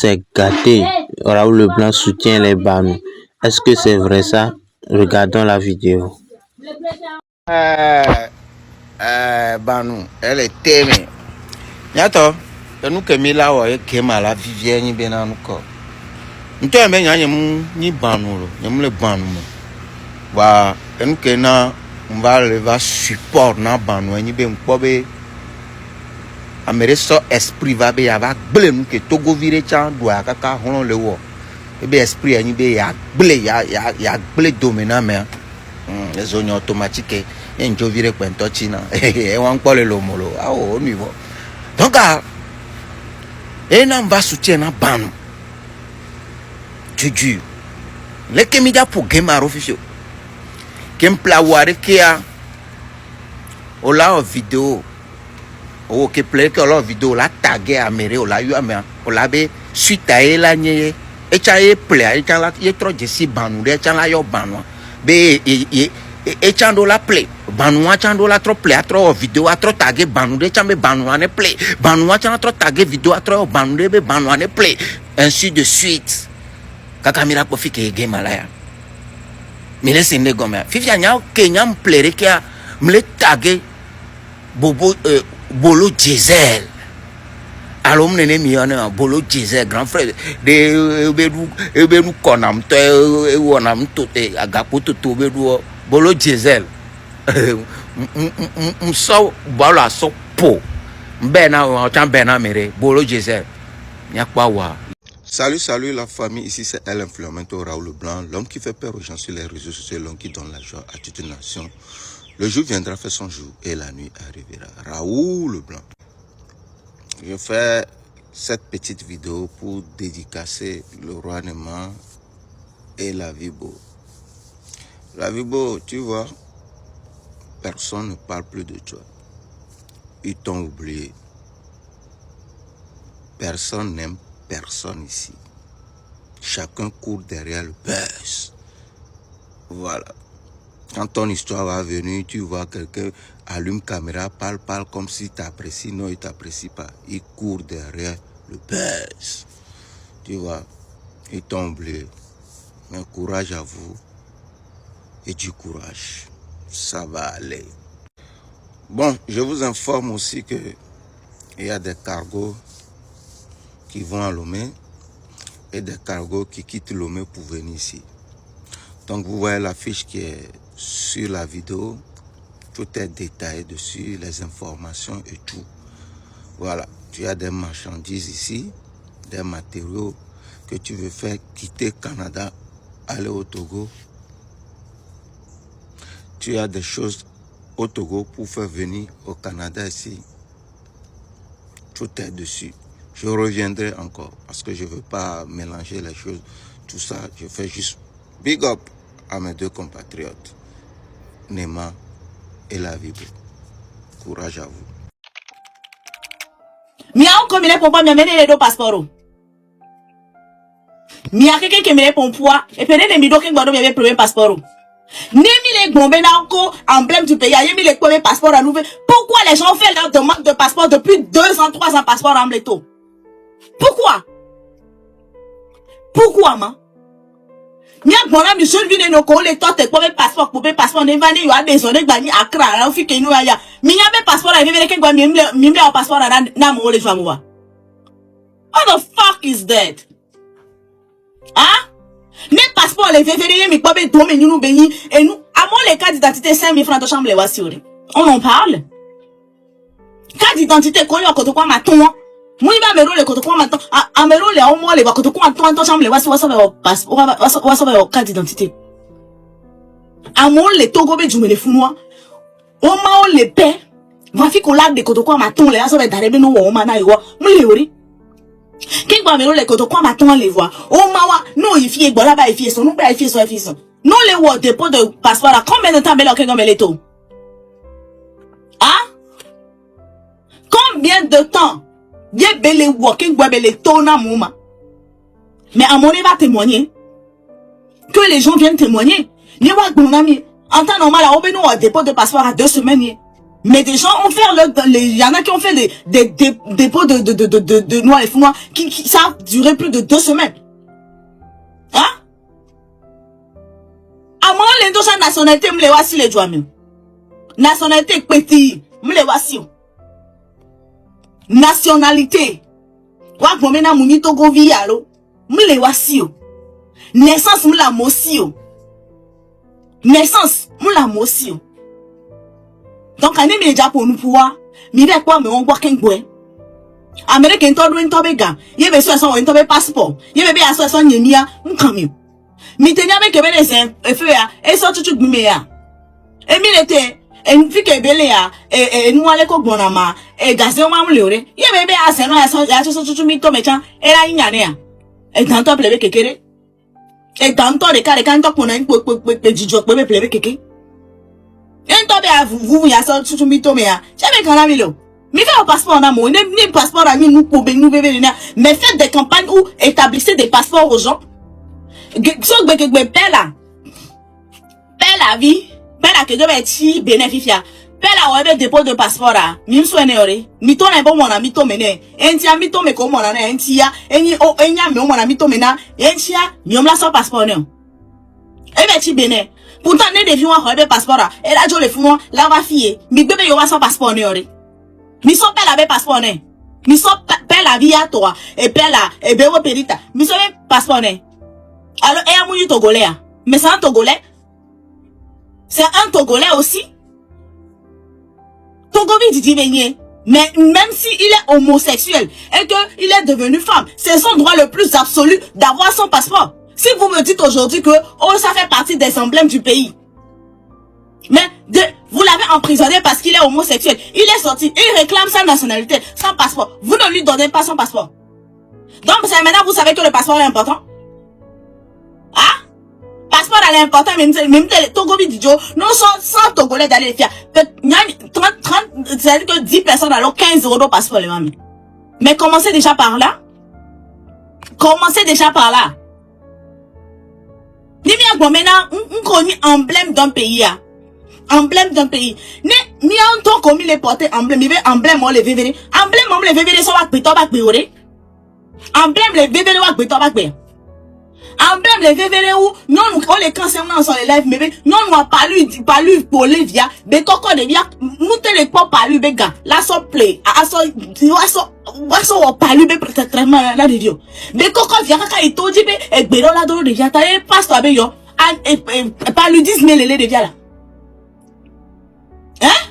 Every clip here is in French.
c'est gâté. Raoul Leblanc soutient les Banous. Est-ce que c'est vrai ça? Regardons la vidéo. Banou, elle est témée. Yato, nous que Mila ou Kemala Vivienne ni bien encore. Nous te bien yam ni Banou, yam le Banou. Wa, nous que na on va support na Banou ni bien kobe. Amere so esprit va be ya va gble nous que Togo vire chan doa kaka hono le wo. Ebe esprit ni be ya gble ya gble dominant mais les zones automatiques et un jovire quento china et on parle le molo ah au niveau donc et n'en va soutien à ban tu les kémidia pour gamaro officiel kem plaware kia o la vidéo o ke play que la vidéo la tagué à mere o la eu à o la be suite à la nye e cha e play e cha la e trop de si banu de cha la yo banu be e chando la play banua chando la trop play trop vidéo trop tagué banu de chambe banua ne play banua chando trop tagué vidéo trop banu de be banua ne play ainsi de suite kakamira ko fike game malaya mile sinde goma fifia nya kenya mplere kia mle tagué bobo bolo diesel alors mne mi ona bolo diesel grand frère de ebedu konam to wonam to te agapo to bedu bolo diesel so bala so po bena o tan bena mere bolo diesel nyakwa wa. Salut la famille, ici c'est El Influencer Raoul Leblanc, l'homme qui fait peur aux gens sur les réseaux sociaux, l'homme qui donne la joie à toute une nation. Le jour viendra faire son jour et la nuit arrivera. Raoul Leblanc. Je fais cette petite vidéo pour dédicacer le roi Néma et la Vibo. La Vibo, tu vois, personne ne parle plus de toi. Ils t'ont oublié. Personne n'aime personne ici. Chacun court derrière le buzz. Voilà. Quand ton histoire va venir, tu vois quelqu'un allume caméra, parle comme si t'apprécie. Non, il t'apprécie pas. Il court derrière le buzz. Tu vois, ils t'ont oublié. Mais courage à vous. Et du courage. Ça va aller. Bon, je vous informe aussi que il y a des cargos qui vont à Lomé et des cargos qui quittent Lomé pour venir ici. Donc vous voyez l'affiche qui est sur la vidéo, tout est détaillé dessus, les informations et tout. Voilà, tu as des marchandises ici, des matériaux que tu veux faire quitter Canada, aller au Togo. Tu as des choses au Togo pour faire venir au Canada ici. Tout est dessus. Je reviendrai encore parce que je ne veux pas mélanger les choses. Tout ça, je fais juste big up à mes deux compatriotes, Néma et la Vibo. Courage à vous. Mia comme il est pour pas me mener les deux passeports. Mia quelqu'un qui me répond pour et peut être mido qui doit me le premier passeport. Nemi les bombes encore emblème du pays, yemi les premiers passeports à nouveau. Pourquoi les gens font leur demande de passeport depuis 2 ans, 3 ans passeport en bléto? Pourquoi? Pourquoi, man? Mia bonam du seul vide no ko le tote ko be passeport ne vani yo a besoin gagner Accra la fi ke no ya mi nya be passeport a vivere ke gwa mi be passeport na mo le famwa. What the fuck is that? Hein? Ne passeport le vivere mi ko be do me nous be yi et nous à mon les cartes d'identité 5 000 francs de chambre les voici. On en parle. Carte d'identité ko yo ko to kwa maton. Moi ba mero le koto kwa maton a mero le au mo le ba koto kwa maton chambre le wasi passe wasi carte d'identité a mo le togo be jumele funwa o ma o le pe va fi ko la de koto kwa maton le aso be dare be no wo ma na yo mo le ori kin ba mero le koto kwa maton le voix o ma wa no ifi egbo la ba ifi so no ba ifi so non le wo dépôt de passeport à combien de temps be le ke gomele to ah combien de temps? Bien belle walking belle tona mouma. Mais à mon va témoigner. Que les gens viennent témoigner. Ni wa bon ami. En temps normal, on a un dépôt de passeport à 2 semaines. Mais des gens ont fait il y en a qui ont fait des dépôts de noix et fous noirs qui ça a duré plus de 2 semaines. Hein? À moi, les deux nationalités, me les voici les joies, nationalité petit, me les voici. Nationalité. Wa gomena muni Togo vialo, me les voici. Naissance, me la mossi. Naissance, me la mossi. Donc, on est déjà pour nous pouvoir, mais avec quoi, mais on voit qu'un boy. Américain, on doit tomber gars. Il y a besoin de tomber passeport. Il y a besoin de mia, un camion. Mais tenez avec les effets, et ça, tout le monde. Et militaire, et une fille qui est belle, et nous allons au bonama, et gazé au mamoulé. Il y a bébé à Saint-Laurent, tout le monde, et là, il y a rien. Et tant de plébé kéké. Et tant de cas, les cantons qu'on a une petit joke, bébé plébé kéké. Et tant de vous, il y a ça, tout le monde, j'avais qu'un ami là. Mais faites un passeport en amour, ni passeport à nous pour nous bébé, mais faites des campagnes où établissez des passeports aux gens. So paie la vie, paie la que je vais être bénéficiaire. Paie la ouais dépôt de passeport là. Mi soigne ore. Mi to na bon mon ami to mene. Entia mi to me ko mon na entia. Eni o enya mi mon ami to mena. Entia mi on la so passeport non. E be ti béné. Pourtant ne devi wa ouais passeport là. Et là jo le fou la va fier. Mi bébé yo wa so passeport ne ore. Mi so paie la passeport ne. Mi so paie la vie à toi et paie la et be wo perita. Mi so passeport ne. Alors, et à mon Togolais, mais c'est un Togolais. C'est un Togolais aussi. Togovi dit venir. Mais même s'il est homosexuel et qu'il est devenu femme, c'est son droit le plus absolu d'avoir son passeport. Si vous me dites aujourd'hui que oh, ça fait partie des emblèmes du pays. Mais vous l'avez emprisonné parce qu'il est homosexuel. Il est sorti, il réclame sa nationalité, son passeport. Vous ne lui donnez pas son passeport. Donc, c'est maintenant vous savez que le passeport est important. Ah? Passeport à l'important, même Togo Bidjo, non, sans Togolais d'aller les faire. 30, c'est-à-dire que 10 personnes alors 15 € de passeport, les mamies. Mais commencez déjà par là. Commencez déjà par là. Ni bien, maintenant, on connaît emblème d'un pays, emblème d'un pays. Ni en tant qu'on les porter emblème, il veut emblème, on les veut venir. Emblème, on les veut venir, ça va péter, va péter. Emblème, les veut venir, va péter, va péter. Emblème les vévérés où non nous on les concernant sur les lives mais non nous a palu pour les via mais coco de via nous te les pas palu bega la so play a so palu be peut-être mal la vidéo mais coco via ka ito di be e gbero la do de via ta e pastor be yo et palu 10 000 les de via là hein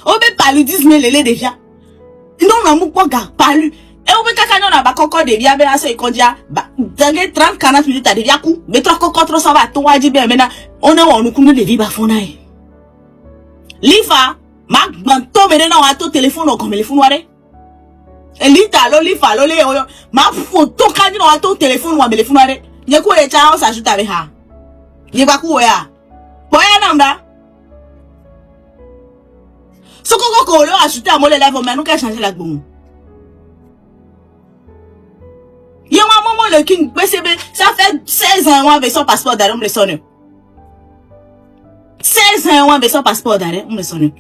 o be palu 10 000 les de via non na mu ko ga palu. Et on peut quand on a pas coco de via ben assez condia bah dans 30-40 minutes à de via coup mais trois coco trop ça va toi dit ben maintenant on nous nous de vie ba fonaï lifa ma banto me na wa to téléphone comme le fou noir et lita lo lifa lo le ma photo quand on a to téléphone wa me le fou noir ye ko le cha on s'ajoute avec ha ye ba ku ya boya namba so coco ko lo ajouter à moi le live mais nous qu'à changer la boum. Il y a un moment le king PCB, ça fait 16 ans avec son passeport d'arrêt, on me sonne. 16 ans avec son passeport d'arrêt, on me sonne.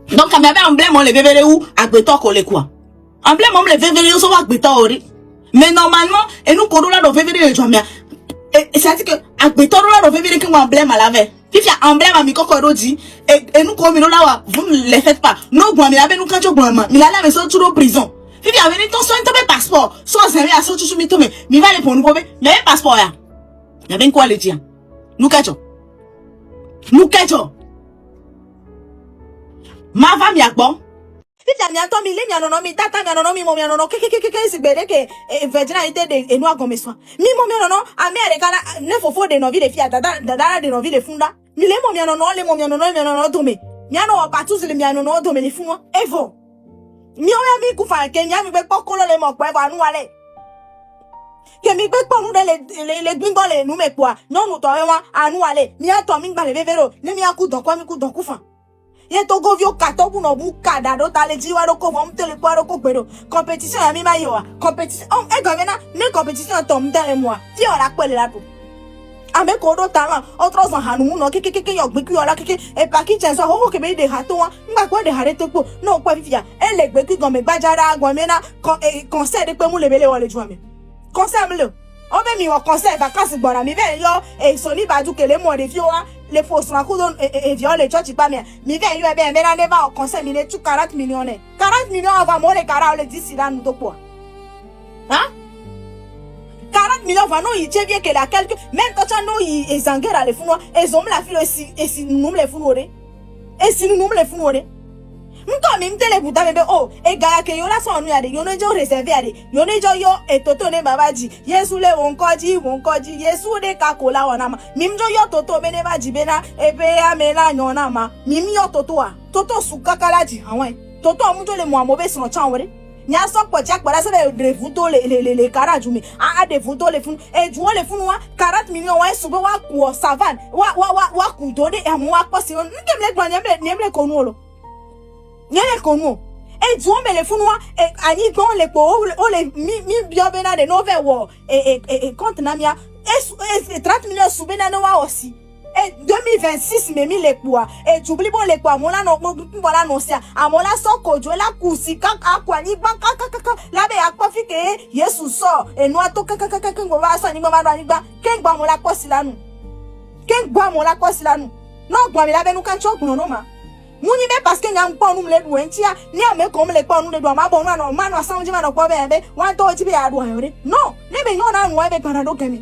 Donc, quand il y avait un emblème, on les verrait où? À Béton, qu'on les quoi? Emblème, on les verrait où? Ça va à Béton, mais normalement, et nous, qu'on a nos verrait, et c'est-à-dire que, à Béton, on a nos verrait qu'on emblème à la veille. Si il y a un emblème à Miko Korodi, et nous, comme nous là, vous ne les faites pas. Nous, mais avec nous, quand tu as mais là, mais sont toujours en prison. Si il y a venu ton soin, tu as passeport. Soit c'est à sortir sur mes mais va aller pour nous, mais un passeport, là. Il y avait quoi le dire? Nous, qu'est-ce nous, qu'est-ce ma femme, y a bon. Si tu as mis un temps, mi tata, mi mon qu'est-ce que virginalité de nous, comme ça. Mi mon Américain, ne faut pas de nos vies de filles, de nos vies de funda. Mi les mon tomé. Miano, pas tous les miano, tomé les fous, et vous. Mi on a mis koufa, Kenya, mi pas coller les mots, pour nous aller. Que mi pas nous les bingole, nous mais quoi. Non, nous t'en à nous aller. Mi a tomé dans les vévéros, ne mi a coup dans quoi, mi coup dans koufa. Ye to go vio kato bu no bu kada do tale jiwa do ko vom tele kwa do ko gbedo compétition ya mi ma yo compétition on e governor ne compétition to mtele moi ti ora pele la to ame kodo talent otros en hanou no ke yo gbeku ola ke e pa ki chenso ho ke be de hato wa ngba ko de harete po no kwa vivia e le gbeku go me gbajara agwa me na concert de pe mu le bele wole ju ame concert me le o be mi wo concert vacances gbora mi be yo e so ni baju ke le mo de fiowa le faux na ko don e viol le church pa mi be yo e be me na ne va au concert mi ne tu 40 millions 40 millions avant mo le kara le 10 là nous to po hein 40 millions va non il tient bien que la quelque même quand tu non il zangera les founois et zom la fille et si nous les founois et si nous les founois mko mi mtele buta bebe oh e ga ke yo la so nu ya de yo no jo reserve ya de yo no jo yo e toto ne babaji yesu le wonkoji yesu de ka kola wana ma mim jo yo toto be ne baji be na e be ya me la nyona ma mim yo toto su kakala ji awon toto mu jo le mo amobe so chan wore nya so po jak para se de vuto le karaju mi a de vuto le fun e ju le fun wa 40 millions wa sube wa ku savan wa ku do de e mo wa posi on nkem le gban nyemle konu lo nyele konu e ju me le fun wa e ani gon le po o le mi bio bena de nove wo e compte na mia e 30 millions sube na no wa aussi et 2026 me mi le kwa et j'oublie bon le kwa mola no voilà non sia amola so kojo la kusi akwa ni ba la be akwa fike yesu so e no ato ngo ba so ni ba ken gba mola ko silanu no gba mi la be nu kan chok no ma muni be parce que ngam po nu le du entia ni ame ko le po nu le du ma bo no ma no sanji ma no ko be wan to ti be adu ayore no ne be yona no be parado kemi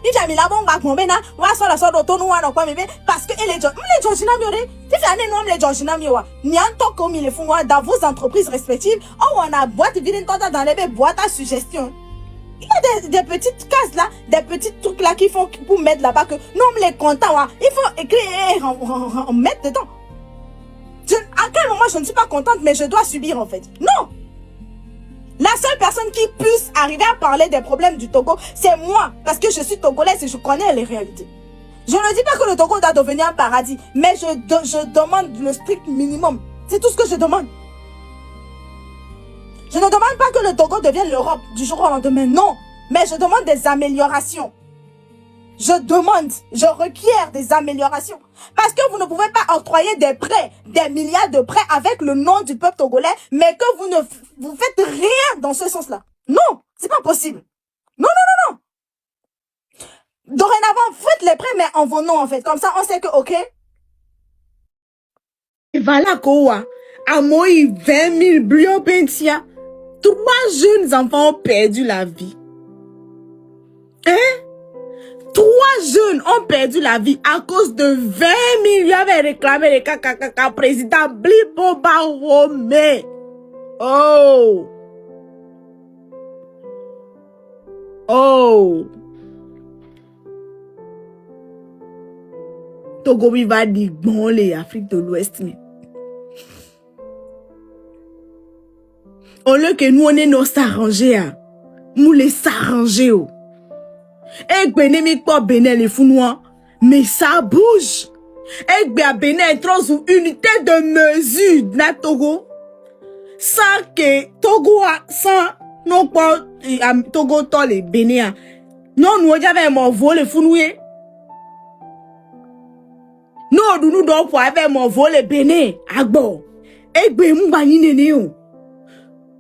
ni jami la bon ba kon na wa so la so do to nu wa no kwa mi be parce que ele jo na mi ore ti fa ne no le jo na mi wa ni an to comme ils le font dans vos entreprises respectives oh on a boîte vide dans les boîtes à suggestion il y a des petites cases là des petits trucs là qui font pour mettre là-bas que non les comptants il faut écrire en mettre dedans à quel moment je ne suis pas contente mais je dois subir en fait non. La seule personne qui puisse arriver à parler des problèmes du Togo, c'est moi. Parce que je suis togolaise et je connais les réalités. Je ne dis pas que le Togo doit devenir un paradis, mais je demande le strict minimum. C'est tout ce que je demande. Je ne demande pas que le Togo devienne l'Europe du jour au lendemain, non. Mais je demande des améliorations. Je requiers des améliorations. Parce que vous ne pouvez pas octroyer des prêts, des milliards de prêts avec le nom du peuple togolais, mais que vous faites rien dans ce sens-là. Non, c'est pas possible. Non. Dorénavant, faites les prêts, mais en vos noms, en fait. Comme ça, on sait que, ok. Et voilà, quoi. À moi, 20 000 brio pentia. 3 jeunes enfants ont perdu la vie. Hein? 3 jeunes ont perdu la vie à cause de 20 millions avait réclamé le KKK président Blibo Barome. Oh. Togo va dire bon les Afrique de l'Ouest. Au lieu que nous on est nos s'arranger, nous les s'arranger. Et Bénémique pas Bénin les founois, mais ça bouge. Et Bénin trop sous unité de mesure na Togo. Sans que Togo sans non pas Togo to les Bénin. Non nous j'avais mon vol les founoué. Non nous donc pour avec mon vol les Bénin agbo. Et Bémou bani nénéo.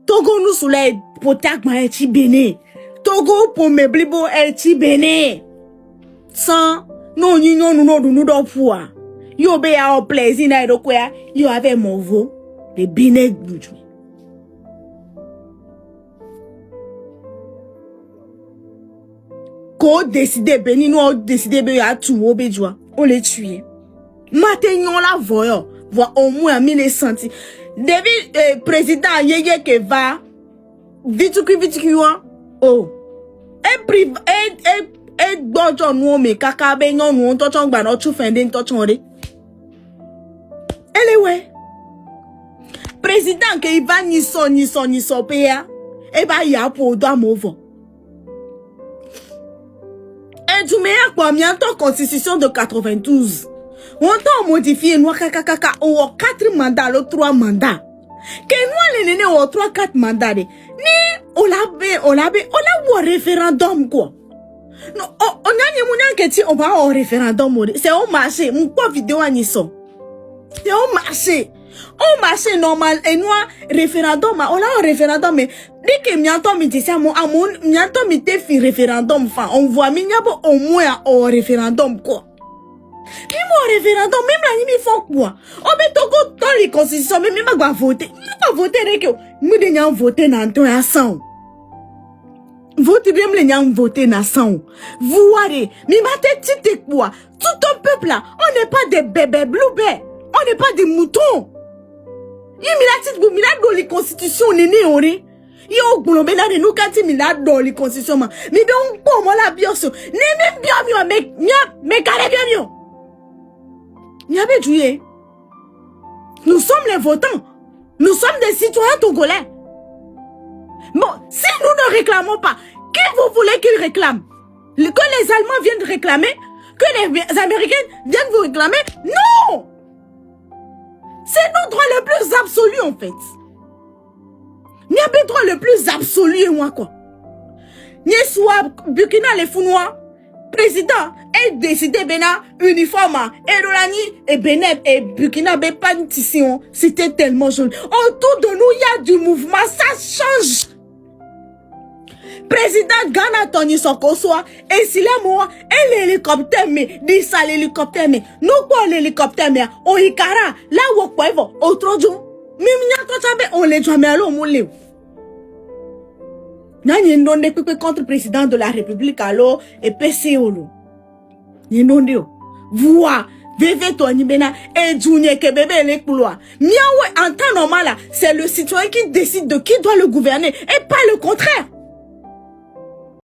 Togo nous sous les potak ma ti Bénin. Togo pour me blibo el ti Bénin. Sans non nous donc pour. Yo be a plaisir na do quoi yo avec mon veau les Bénin bouju. Ko décider Bénin nous décider be a tout obejwa on les tuer. Maintenant la voyons voir au moins 1000 centi. Depuis président yeye que va vite oh et bonjour nous me kaka be non nous to chong ba no chu fende to chonre. Elle ouais président que il va ni son paya et ba ya pour do amovo. Et tu me a quoi mianto constitution de 92. On t'a modifié nous kaka ou 4 mandats le 3 mandats. Que nous les nénés ont 3-4 mandats. Ni on l'a référendum quoi. Non, on a dit on va au référendum. C'est au marché. Mon quoi vidéo à Nisson. C'est au marché. Au marché normal. Et nous, référendum, on a un référendum. Mais dès que m'entend me dit ça, m'entend me dit fait référendum. Enfin, on voit m'yabo au moins au référendum quoi. Même au référendum, même là, ils font quoi? On met tout dans les constitutions, mais même pas voter. Même pas voter, nous devons voter dans ton assent. Voter bien les gens voter na sang. Vous voyez, mais ma tête c'est quoi? Tout un peuple là, on n'est pas des bébés bluebés, on n'est pas des moutons. Il y a dans les constitutions néné ori. Il y a au boulot bena de nous quand il y a dans les constitutions mais bien on peut moi la bien sûr. Ne même bien mieux mais carré bien mieux. N'y a pas joué. Nous sommes les votants. Nous sommes des citoyens togolais. Bon, si nous ne réclamons pas, qui vous voulez qu'ils réclament? Que les Allemands viennent réclamer? Que les Américains viennent vous réclamer? Non! C'est nos droits le plus absolu en fait. Il y a pas de droit le plus absolu et moi quoi. N'y soit Burkina les Founois, président, et décidé Bénin, uniforme, et Rolani, et Bénin, et Burkina, Bépantission. C'était tellement joli. Autour de nous, il y a du mouvement, ça change. Président Ghana Tony Sokosoa et s'il est moi et l'hélicoptère mais dit ça l'hélicoptère mais nous quoi l'hélicoptère mais au Ikara là où quoi va autre jour même on les jamais alors mon léo n'ani ndonde contre président de la République alors et PCO lo ni ndonde voix VV Tony Bena et Junior que bébé les couloirs miawe en temps normal là c'est le citoyen qui décide de qui doit le gouverner et pas le contraire.